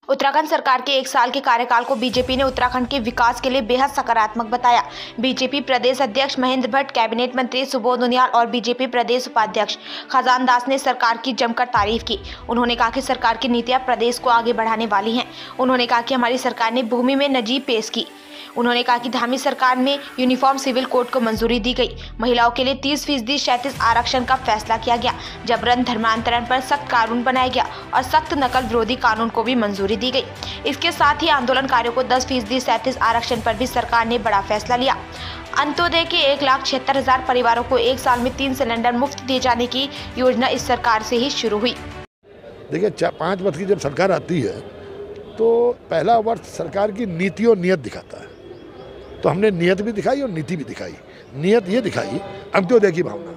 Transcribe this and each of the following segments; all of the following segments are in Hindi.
उत्तराखंड सरकार के 1 साल के कार्यकाल को बीजेपी ने उत्तराखंड के विकास के लिए बेहद सकारात्मक बताया। बीजेपी प्रदेश अध्यक्ष महेंद्र भट्ट, कैबिनेट मंत्री सुबोध उनियाल और बीजेपी प्रदेश उपाध्यक्ष खजान दास ने सरकार की जमकर तारीफ की। उन्होंने कहा कि सरकार की नीतियां प्रदेश को आगे बढ़ाने वाली हैं। उन्होंने कहा कि हमारी सरकार ने भूमि में नजीब पेश की। उन्होंने कहा कि धामी सरकार में यूनिफॉर्म सिविल कोड को मंजूरी दी गई। महिलाओं के लिए 30% क्षैतिज आरक्षण का फैसला किया गया। जबरन धर्मांतरण पर सख्त कानून बनाया गया और सख्त नकल विरोधी कानून को भी मंजूरी दी गई। इसके साथ ही आंदोलनकारियों को 10% क्षैतिज आरक्षण पर भी सरकार ने बड़ा फैसला लिया। अंत्योदय के 1,76,000 परिवारों को 1 साल में 3 सिलेंडर मुफ्त दिए जाने की योजना इस सरकार से ही शुरू हुई। देखिए, 5 वर्ष की जब सरकार आती है तो पहला वर्ष सरकार की नीति और नियत दिखाता है। तो हमने नियत भी दिखाई और नीति भी दिखाई। नियत ये दिखाई अंत्योदय की भावना,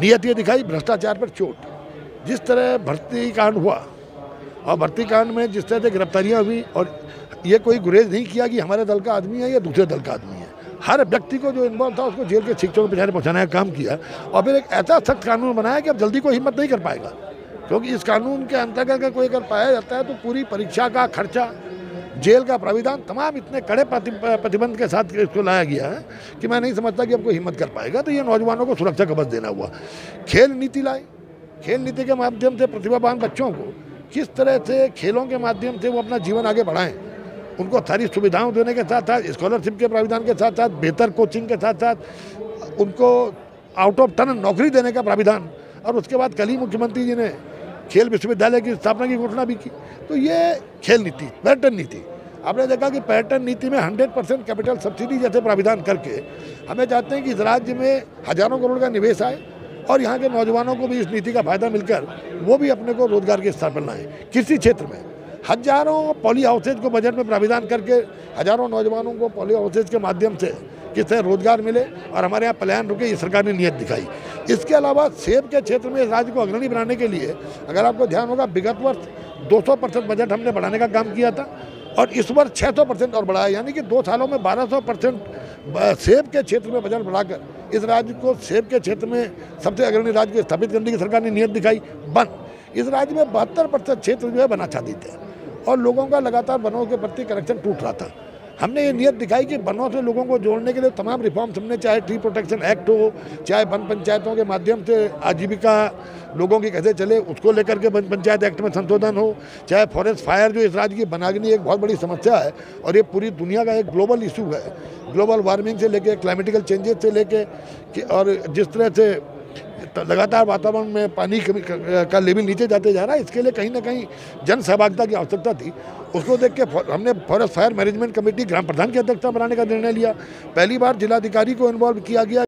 नियत ये दिखाई भ्रष्टाचार पर चोट। जिस तरह भर्ती कांड हुआ और भर्ती कांड में जिस तरह से गिरफ्तारियां हुई, और ये कोई गुरेज नहीं किया कि हमारे दल का आदमी है या दूसरे दल का आदमी है। हर व्यक्ति को जो इन्वॉल्व था उसको जेल के शिक्षकों के पिछाड़े पहुँचाने का काम किया और फिर एक ऐसा सख्त कानून बनाया कि अब जल्दी कोई हिम्मत नहीं कर पाएगा, क्योंकि इस कानून के अंतर्गत अगर कोई अगर पाया जाता है तो पूरी परीक्षा का खर्चा, जेल का प्राविधान, तमाम इतने कड़े प्रतिबंध के साथ इसको लाया गया है कि मैं नहीं समझता कि अब कोई हिम्मत कर पाएगा। तो ये नौजवानों को सुरक्षा कवच देना हुआ। खेल नीति लाए। खेल नीति के माध्यम से प्रतिभावान बच्चों को किस तरह से खेलों के माध्यम से वो अपना जीवन आगे बढ़ाएं, उनको सारी सुविधाओं देने के साथ साथ स्कॉलरशिप के प्राविधान के साथ साथ बेहतर कोचिंग के साथ साथ उनको आउट ऑफ टर्न नौकरी देने का प्राविधान, और उसके बाद कल ही मुख्यमंत्री जी ने खेल विश्वविद्यालय की स्थापना की घोषणा भी की। तो ये खेल नीति, पर्यटन नीति, आपने देखा कि पर्यटन नीति में 100% कैपिटल सब्सिडी जैसे प्राविधान करके हमें चाहते हैं कि इस राज्य में हजारों करोड़ का निवेश आए और यहाँ के नौजवानों को भी इस नीति का फायदा मिलकर वो भी अपने को रोजगार की स्थापना लाएं। कृषि क्षेत्र में हजारों पॉली हाउसेज को बजट में प्राविधान करके हजारों नौजवानों को पॉली हाउसेज के माध्यम से किस तरह रोजगार मिले और हमारे यहाँ पलायन रुके, ये सरकार ने नीयत दिखाई। इसके अलावा सेब के क्षेत्र में राज्य को अग्रणी बनाने के लिए अगर आपको ध्यान होगा, विगत वर्ष 200% बजट हमने बढ़ाने का काम किया था और इस वर्ष 600% और बढ़ाया, यानी कि 2 सालों में 1200% सेब के क्षेत्र में बजट बढ़ाकर इस राज्य को सेब के क्षेत्र में सबसे अग्रणी राज्य को स्थापित करने की सरकार ने नीयत दिखाई। इस राज्य में 72% क्षेत्र जो है वना चाहती थे और लोगों का लगातार वनों के प्रति कनेक्शन टूट रहा था। हमने ये नीयत दिखाई कि वनों से लोगों को जोड़ने के लिए तमाम रिफॉर्म्स हमने, चाहे ट्री प्रोटेक्शन एक्ट हो, चाहे वन पंचायतों के माध्यम से आजीविका लोगों की कैसे चले उसको लेकर के वन पंचायत एक्ट में संशोधन हो, चाहे फॉरेस्ट फायर जो इस राज्य की वनाग्नि एक बहुत बड़ी समस्या है और ये पूरी दुनिया का एक ग्लोबल इशू है, ग्लोबल वार्मिंग से लेके क्लाइमेटिकल चेंजेस से लेके, और जिस तरह से लगातार वातावरण में पानी का लेवल नीचे जाते जा रहा है, इसके लिए कहीं ना कहीं जन सहभागिता की आवश्यकता थी। उसको देख के हमने फॉरेस्ट फायर मैनेजमेंट कमेटी ग्राम प्रधान की अध्यक्षता बनाने का निर्णय लिया। पहली बार जिलाधिकारी को इन्वॉल्व किया गया।